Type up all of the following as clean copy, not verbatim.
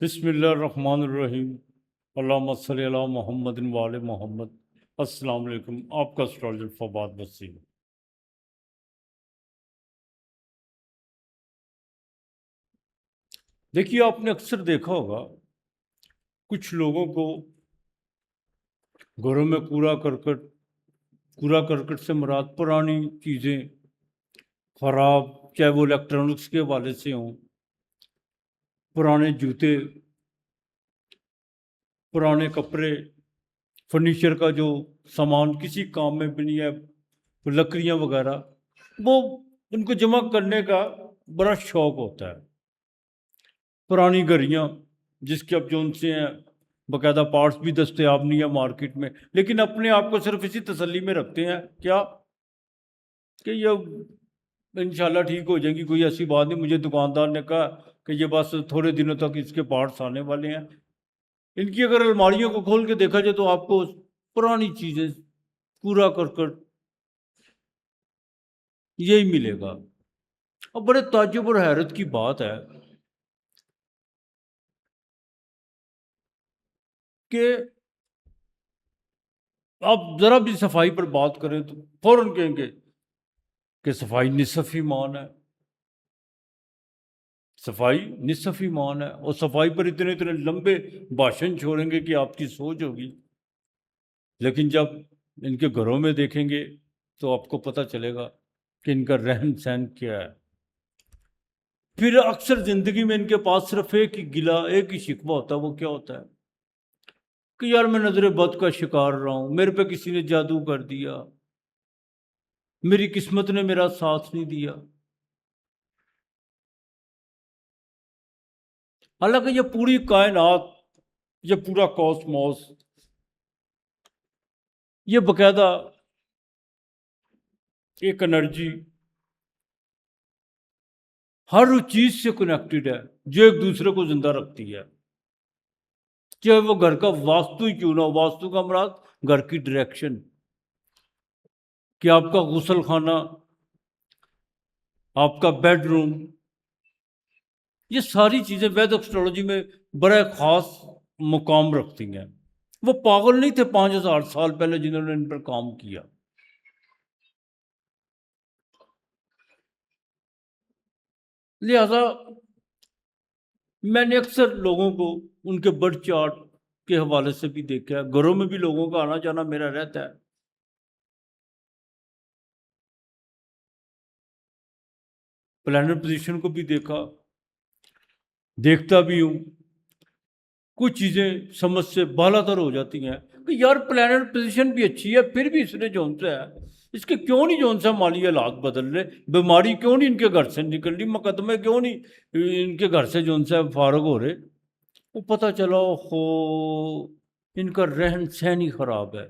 بسم اللہ الرحمن الرحیم۔ اللہم صلی علی محمد وآل محمد۔ السلام علیکم، آپ کا اسٹرالجر فواد وسیم۔ دیکھیے، آپ نے اکثر دیکھا ہوگا کچھ لوگوں کو گھروں میں کوڑا کرکٹ سے مراد پرانی چیزیں خراب، چاہے وہ الیکٹرانکس کے حوالے سے ہوں، پرانے جوتے، پرانے کپڑے، فرنیچر کا جو سامان کسی کام میں بھی نہیں ہے، لکڑیاں وغیرہ، وہ ان کو جمع کرنے کا بڑا شوق ہوتا ہے۔ پرانی گھڑیاں جس کے اب جو ان سے ہیں باقاعدہ پارٹس بھی دستیاب نہیں ہے مارکیٹ میں، لیکن اپنے آپ کو صرف اسی تسلی میں رکھتے ہیں کیا کہ یہ انشاءاللہ ٹھیک ہو جائیں گی، کوئی ایسی بات نہیں۔ مجھے دکاندار نے کہا کہ یہ بس تھوڑے دنوں تک اس کے پارٹس آنے والے ہیں۔ ان کی اگر الماریوں کو کھول کے دیکھا جائے تو آپ کو پرانی چیزیں، کوڑا کرکٹ یہی ملے گا۔ اب بڑے تعجب اور حیرت کی بات ہے کہ آپ ذرا بھی صفائی پر بات کریں تو فوراً کہیں گے کہ صفائی نصف ایمان ہے، صفائی نصف ایمان ہے، اور صفائی پر اتنے اتنے لمبے بھاشن چھوڑیں گے کہ آپ کی سوچ ہوگی، لیکن جب ان کے گھروں میں دیکھیں گے تو آپ کو پتہ چلے گا کہ ان کا رہن سہن کیا ہے۔ پھر اکثر زندگی میں ان کے پاس صرف ایک ہی گلہ، ایک ہی شکوہ ہوتا ہے، وہ کیا ہوتا ہے کہ یار میں نظر بد کا شکار رہا ہوں، میرے پہ کسی نے جادو کر دیا، میری قسمت نے میرا ساتھ نہیں دیا۔ حالانکہ یہ پوری کائنات، یہ پورا کاسموس، یہ باقاعدہ ایک انرجی ہر چیز سے کنیکٹڈ ہے جو ایک دوسرے کو زندہ رکھتی ہے، چاہے وہ گھر کا واسطو ہی کیوں نہ ہو۔ واسطو کا مراد گھر کی ڈائریکشن، کہ آپ کا غسل خانہ، آپ کا بیڈ روم، یہ ساری چیزیں وید ایسٹرالوجی میں بڑا خاص مقام رکھتی ہیں۔ وہ پاگل نہیں تھے 5000 سال پہلے جنہوں نے ان پر کام کیا۔ لہذا میں نے اکثر لوگوں کو ان کے برتھ چارٹ کے حوالے سے بھی دیکھا ہے، گھروں میں بھی لوگوں کا آنا جانا میرا رہتا ہے۔ پلانٹ پوزیشن کو بھی دیکھتا بھی ہوں۔ کچھ چیزیں سمجھ سے بالا تر ہو جاتی ہیں کہ یار پلانٹ پوزیشن بھی اچھی ہے، پھر بھی اس نے جون سا ہے، اس کے کیوں نہیں جون سا مالی حالات بدل رہے، بیماری کیوں نہیں ان کے گھر سے نکل رہی، مقدمے کیوں نہیں ان کے گھر سے جون سا فارغ ہو رہے۔ وہ پتہ چلا خو ان کا رہن سہن ہی خراب ہے۔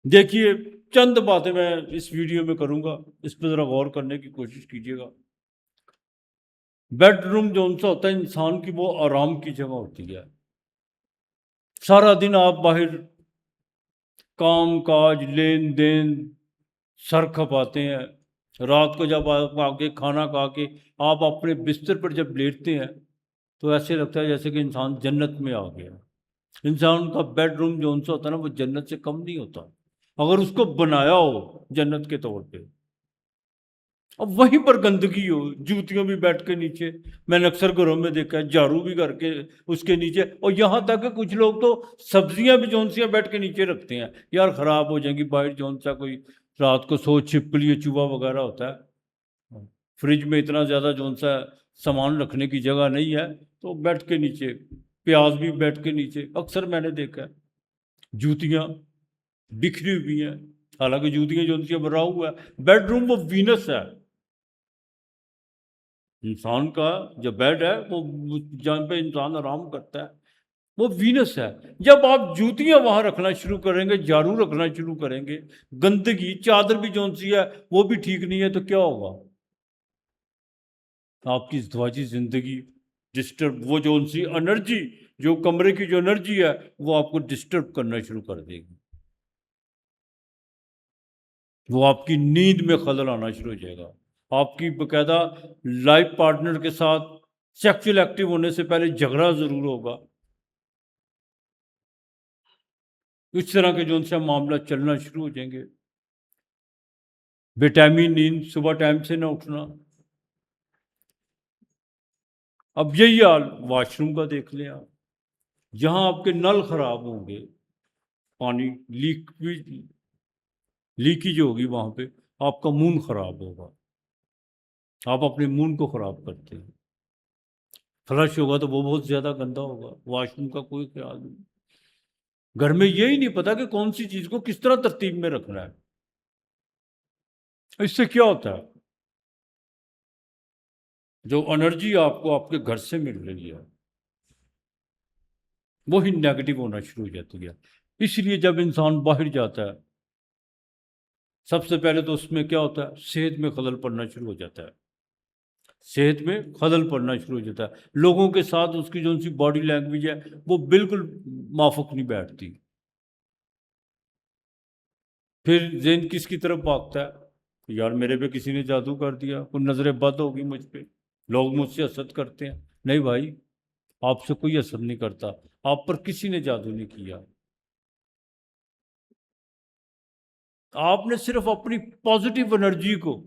دیکھیے، چند باتیں میں اس ویڈیو میں کروں گا، اس پہ ذرا غور کرنے کی کوشش کیجیے گا۔ بیڈ روم جو سا ہوتا ہے انسان کی وہ آرام کی جگہ ہوتی ہے۔ سارا دن آپ باہر کام کاج، لین دین، سر کھپاتے ہیں، رات کو جب آپ آ کے کھانا کھا کے آپ اپنے بستر پر جب لیٹتے ہیں تو ایسے لگتا ہے جیسے کہ انسان جنت میں آ گیا۔ انسان کا بیڈ روم جو سا ہوتا ہے نا، وہ جنت سے کم نہیں ہوتا اگر اس کو بنایا ہو جنت کے طور پہ۔ اب وہیں پر گندگی ہو، جوتیوں بھی بیٹھ کے نیچے، میں نے اکثر گھروں میں دیکھا ہے، جھاڑو بھی کر کے اس کے نیچے، اور یہاں تک کہ کچھ لوگ تو سبزیاں بھی جونسیاں بیٹھ کے نیچے رکھتے ہیں، یار خراب ہو جائیں گی، باہر جونسا کوئی رات کو سو چھپکلی یا چوہا وغیرہ ہوتا ہے، فریج میں اتنا زیادہ جونسا سامان رکھنے کی جگہ نہیں ہے تو بیٹھ کے نیچے، پیاز بھی بیٹھ کے نیچے، اکثر میں نے دیکھا ہے۔ جوتیاں بکھری ہوئی ہیں، حالانکہ جوتیاں جونسیاں بھرا ہوا ہے۔ بیڈ روم وہ وینس ہے، انسان کا جو بیڈ ہے وہ جہاں پہ انسان آرام کرتا ہے وہ وینس ہے۔ جب آپ جوتیاں وہاں رکھنا شروع کریں گے، جھاڑو رکھنا شروع کریں گے، گندگی، چادر بھی جون سی ہے وہ بھی ٹھیک نہیں ہے، تو کیا ہوگا؟ آپ کی ازدواجی زندگی ڈسٹرب، وہ جون سی انرجی، جو کمرے کی جو انرجی ہے وہ آپ کو ڈسٹرب کرنا شروع کر دے گی، وہ آپ کی نیند میں خلل آنا شروع ہو جائے گا۔ آپ کی باقاعدہ لائف پارٹنر کے ساتھ سیکچول ایکٹیو ہونے سے پہلے جھگڑا ضرور ہوگا. اس طرح کے جو ان سے معاملہ چلنا شروع ہو جائیں گے. بے ٹائمی نیند، صبح ٹائم سے نہ اٹھنا. اب یہی حال واش روم کا دیکھ لیں آپ. جہاں آپ کے نل خراب ہوں گے، پانی لیکیج ہوگی، وہاں پہ آپ کا مون خراب ہوگا. آپ اپنے مون کو خراب کرتے ہیں. فلش ہوگا تو وہ بہت زیادہ گندا ہوگا. واش روم کا کوئی خیال نہیں. گھر میں یہی نہیں پتا کہ کون سی چیز کو کس طرح ترتیب میں رکھنا ہے. اس سے کیا ہوتا ہے؟ جو انرجی آپ کو آپ کے گھر سے مل رہی ہے وہی نیگیٹو ہونا شروع ہو جاتی ہے. اس لیے جب انسان باہر جاتا ہے، سب سے پہلے تو اس میں کیا ہوتا ہے؟ صحت میں خلل پڑنا شروع ہو جاتا ہے. صحت میں خلل پڑنا شروع ہو جاتا ہے. لوگوں کے ساتھ اس کی جو سی باڈی لینگویج ہے وہ بالکل موافق نہیں بیٹھتی. پھر ذہن کس کی طرف بھاگتا ہے؟ یار میرے پہ کسی نے جادو کر دیا، کوئی نظر بد ہوگی مجھ پہ، لوگ مجھ سے حسد کرتے ہیں. نہیں بھائی، آپ سے کوئی حسد نہیں کرتا. آپ پر کسی نے جادو نہیں کیا. آپ نے صرف اپنی پازیٹیو انرجی کو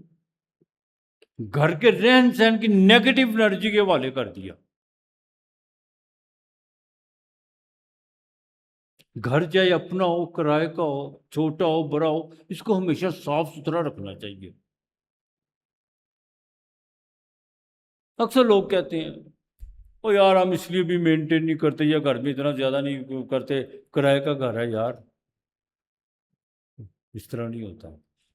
گھر کے رہن سہن کی نیگیٹو انرجی کے حوالے کر دیا. گھر چاہے اپنا ہو، کرائے کا ہو، چھوٹا ہو، بڑا ہو، اس کو ہمیشہ صاف ستھرا رکھنا چاہیے. اکثر لوگ کہتے ہیں او یار ہم اس لیے بھی مینٹین نہیں کرتے یا گھر میں اتنا زیادہ نہیں کرتے، کرائے کا گھر ہے یار. اس طرح نہیں ہوتا.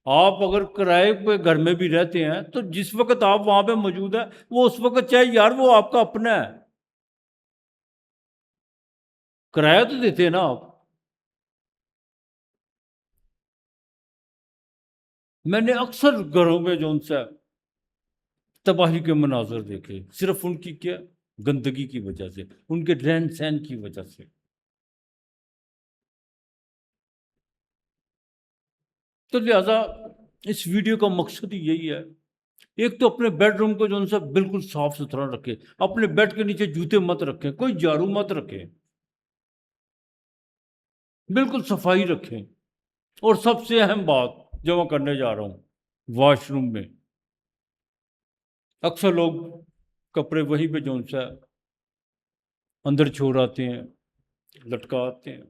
آپ اگر کرائے پہ گھر میں بھی رہتے ہیں تو جس وقت آپ وہاں پہ موجود ہیں وہ اس وقت چاہے یار وہ آپ کا اپنا ہے. کرایہ تو دیتے ہیں نا آپ. میں نے اکثر گھروں میں جو ان سے تباہی کے مناظر دیکھے، صرف ان کی کیا گندگی کی وجہ سے، ان کے رہن سہن کی وجہ سے. تو لہذا اس ویڈیو کا مقصد ہی یہی ہے. ایک تو اپنے بیڈ روم کو جو ان سے بالکل صاف ستھرا رکھے. اپنے بیڈ کے نیچے جوتے مت رکھیں، کوئی جھاڑو مت رکھیں، بالکل صفائی رکھیں. اور سب سے اہم بات جو میں کرنے جا رہا ہوں، واش روم میں اکثر لوگ کپڑے وہیں پہ جو ان سے اندر چھوڑ آتے ہیں، لٹکا آتے ہیں،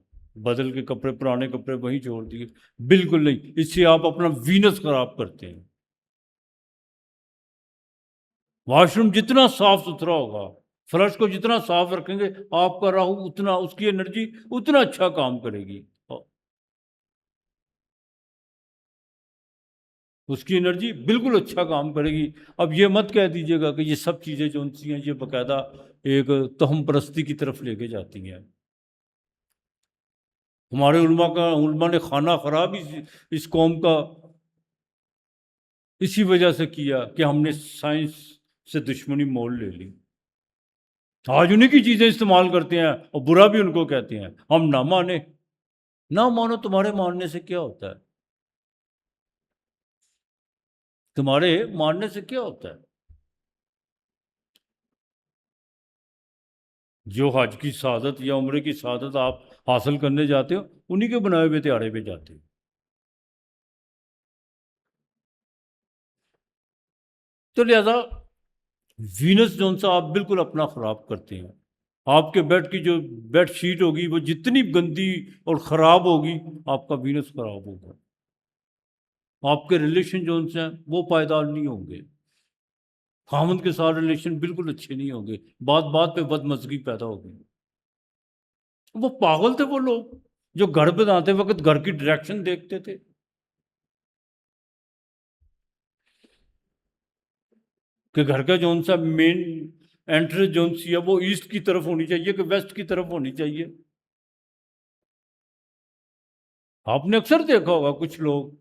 بدل کے کپڑے، پرانے کپڑے وہیں چھوڑ دیے. بالکل نہیں. اس سے آپ اپنا وینس خراب کرتے ہیں. واش روم جتنا صاف ستھرا ہوگا، فلش کو جتنا صاف رکھیں گے، آپ کا راہو اتنا، اس کی انرجی اتنا اچھا کام کرے گی. اس کی انرجی بالکل اچھا کام کرے گی. اب یہ مت کہہ دیجیے گا کہ یہ سب چیزیں جو سی ہیں یہ باقاعدہ ایک توہم پرستی کی طرف لے کے جاتی ہیں. ہمارے علماء نے خانہ خراب اس قوم کا اسی وجہ سے کیا کہ ہم نے سائنس سے دشمنی مول لے لی. آج انہیں کی چیزیں استعمال کرتے ہیں اور برا بھی ان کو کہتے ہیں. ہم نہ مانے. نہ مانو، تمہارے ماننے سے کیا ہوتا ہے؟ تمہارے ماننے سے کیا ہوتا ہے؟ جو حج کی سعادت یا عمرے کی سعادت آپ حاصل کرنے جاتے ہو، انہی کے بنائے ہوئے تیارے پہ جاتے ہو. تو لہذا وینس جون سا آپ بالکل اپنا خراب کرتے ہیں. آپ کے بیڈ کی جو بیڈ شیٹ ہوگی وہ جتنی گندی اور خراب ہوگی، آپ کا وینس خراب ہوگا. آپ کے ریلیشن جو ان سے ہیں وہ پائیدار نہیں ہوں گے. خاوند کے ساتھ ریلیشن بالکل اچھے نہیں ہوں گے. بات بات پہ بدمزگی پیدا ہوگی. وہ پاگل تھے وہ لوگ جو گھر بناتے وقت گھر کی ڈائریکشن دیکھتے تھے کہ گھر کا جون سا مین انٹرنس جون سی ہے وہ ایسٹ کی طرف ہونی چاہیے کہ ویسٹ کی طرف ہونی چاہیے. آپ نے اکثر دیکھا ہوگا کچھ لوگ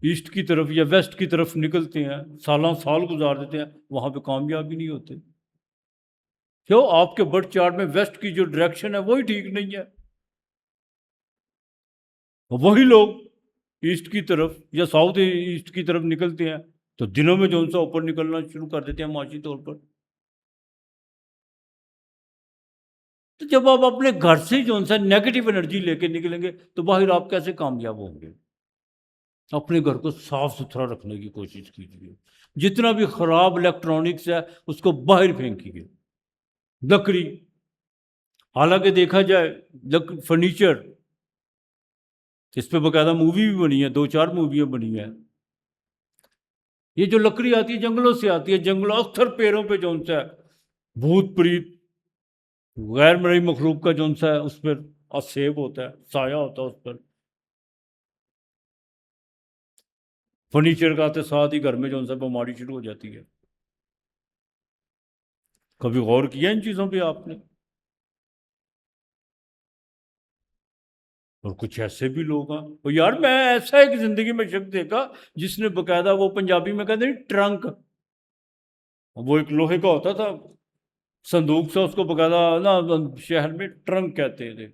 ایسٹ کی طرف یا ویسٹ کی طرف نکلتے ہیں، سالہ سال گزار دیتے ہیں، وہاں پہ کامیاب ہی نہیں ہوتے. کیوں؟ آپ کے برتھ چارٹ میں ویسٹ کی جو ڈائریکشن ہے وہی ٹھیک نہیں ہے. وہی لوگ ایسٹ کی طرف یا ساؤتھ ایسٹ کی طرف نکلتے ہیں تو دنوں میں جو سا اوپر نکلنا شروع کر دیتے ہیں معاشی طور پر. تو جب آپ اپنے گھر سے جو سا نیگیٹو انرجی لے کے نکلیں گے تو باہر آپ کیسے کامیاب ہوں گے؟ اپنے گھر کو صاف ستھرا رکھنے کی کوشش کیجیے. جتنا بھی خراب الیکٹرانکس ہے اس کو باہر پھینکیے. لکڑی، حالانکہ دیکھا جائے فرنیچر، اس پہ باقاعدہ مووی بھی بنی ہے، 2-4 موویاں بنی ہیں. یہ جو لکڑی آتی ہے جنگلوں سے آتی ہے. جنگلوں اکثر پیڑوں پہ جو سا ہے بھوت پریت غیر مرئی مخلوق کا جو سا ہے اس پر آسیب ہوتا ہے، سایہ ہوتا ہے اس پر. فرنیچر کا آتے ساتھ ہی گھر میں جو سا بیماری شروع ہو جاتی ہے. کبھی غور کیا ان چیزوں پہ آپ نے؟ اور کچھ ایسے بھی لوگ ہیں، اور یار میں ایسا ایک زندگی میں شخص دیکھا جس نے باقاعدہ، وہ پنجابی میں کہتے ہیں ٹرنک، وہ ایک لوہے کا ہوتا تھا صندوق سا، اس کو باقاعدہ نا شہر میں ٹرنک کہتے تھے.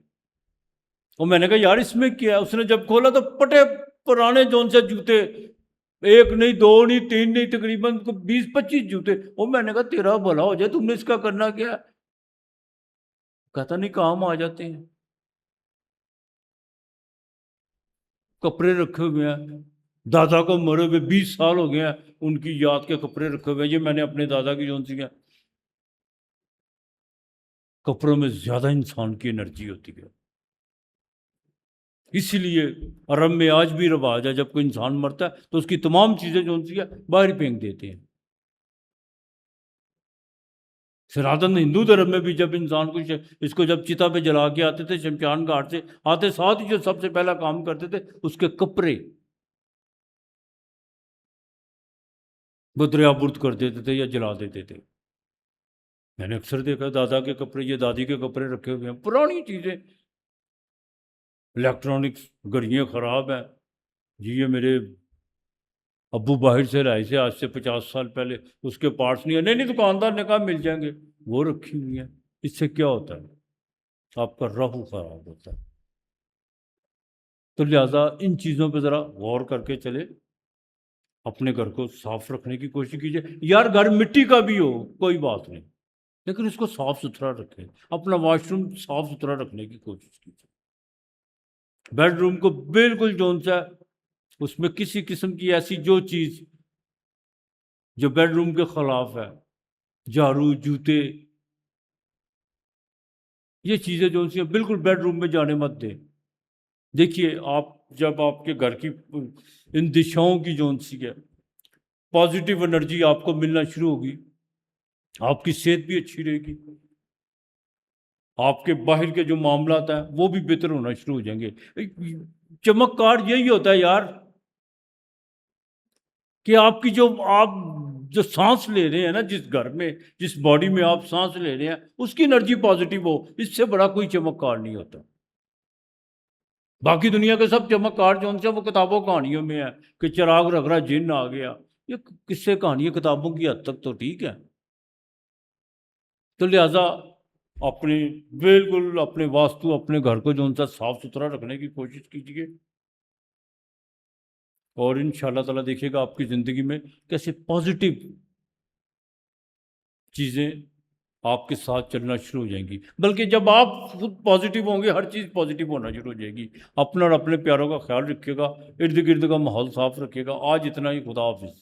اور میں نے کہا یار اس میں کیا ہے؟ اس نے جب کھولا تو پٹے پرانے جون سے جوتے، ایک نہیں، 2 نہیں، 3 نہیں، تقریباً 20-25 جوتے. اور میں نے کہا تیرا بھلا ہو جائے، تم نے اس کا کرنا کیا؟ کہتا نہیں کام آ جاتے ہیں. کپڑے رکھے ہوئے ہیں، دادا کو مرے ہوئے 20 سال ہو گئے ہیں، ان کی یاد کے کپڑے رکھے ہوئے ہیں. یہ میں نے اپنے دادا کی جون سی ہیں. کپڑوں میں زیادہ انسان کی انرجی ہوتی ہے. اسی لیے عرب میں آج بھی رواج ہے جب کوئی انسان مرتا ہے تو اس کی تمام چیزیں جو سی ہے باہر پھینک دیتے ہیں. سناتن ہندو دھرم میں بھی جب انسان کو اس کو جب چتا پہ جلا کے آتے تھے شمشان گھاٹ سے آتے ساتھ ہی جو سب سے پہلا کام کرتے تھے اس کے کپڑے وہ دریا برد کر دیتے تھے یا جلا دیتے تھے. میں نے اکثر دیکھا دادا کے کپڑے، یہ دادی کے کپڑے رکھے ہوئے ہیں، پرانی چیزیں. الیکٹرانکس گھڑیاں خراب ہیں جی، یہ میرے ابو باہر سے لائے سے آج سے 50 سال پہلے، اس کے پارٹس نہیں ہے. نہیں دکاندار نے کہا مل جائیں گے، وہ رکھی ہوئی ہیں. اس سے کیا ہوتا ہے؟ آپ کا روح خراب ہوتا ہے. تو لہٰذا ان چیزوں پہ ذرا غور کر کے چلے، اپنے گھر کو صاف رکھنے کی کوشش کیجیے. یار گھر مٹی کا بھی ہو کوئی بات نہیں، لیکن اس کو صاف ستھرا رکھیں. اپنا واش روم صاف ستھرا رکھنے کی کوشش کیجیے. بیڈ روم کو بالکل جون سا اس میں کسی قسم کی ایسی جو چیز جو بیڈ روم کے خلاف ہے، جھاڑو، جوتے، یہ چیزیں جو سی بالکل بیڈ روم میں جانے مت دیں. دیکھیے آپ جب آپ کے گھر کی ان دشاؤں کی جو سی ہے پازیٹیو انرجی آپ کو ملنا شروع ہوگی، آپ کی صحت بھی اچھی رہے گی، آپ کے باہر کے جو معاملات ہیں وہ بھی بہتر ہونا شروع ہو جائیں گے. چمکار یہی ہوتا ہے یار کہ آپ کی جو سانس لے رہے ہیں نا، جس گھر میں جس باڈی میں آپ سانس لے رہے ہیں اس کی انرجی پازیٹیو ہو، اس سے بڑا کوئی چمکار نہیں ہوتا. باقی دنیا کے سب چمکار جو ان سے وہ کتابوں کہانیوں میں ہے کہ چراغ رکھ رہا جن آ گیا. یہ قصے کہانی کتابوں کی حد تک تو ٹھیک ہے. تو لہٰذا اپنے بالکل اپنے واسطو اپنے گھر کو جو ان سے صاف ستھرا رکھنے کی کوشش کیجیے، اور ان شاء اللہ تعالیٰ دیکھیے گا آپ کی زندگی میں کیسے پازیٹیو چیزیں آپ کے ساتھ چلنا شروع ہو جائیں گی. بلکہ جب آپ خود پازیٹیو ہوں گے ہر چیز پازیٹیو ہونا شروع ہو جائے گی. اپنا اور اپنے پیاروں کا خیال رکھیے گا، ارد گرد کا ماحول صاف رکھیے گا. آج اتنا ہی، خدا حافظ.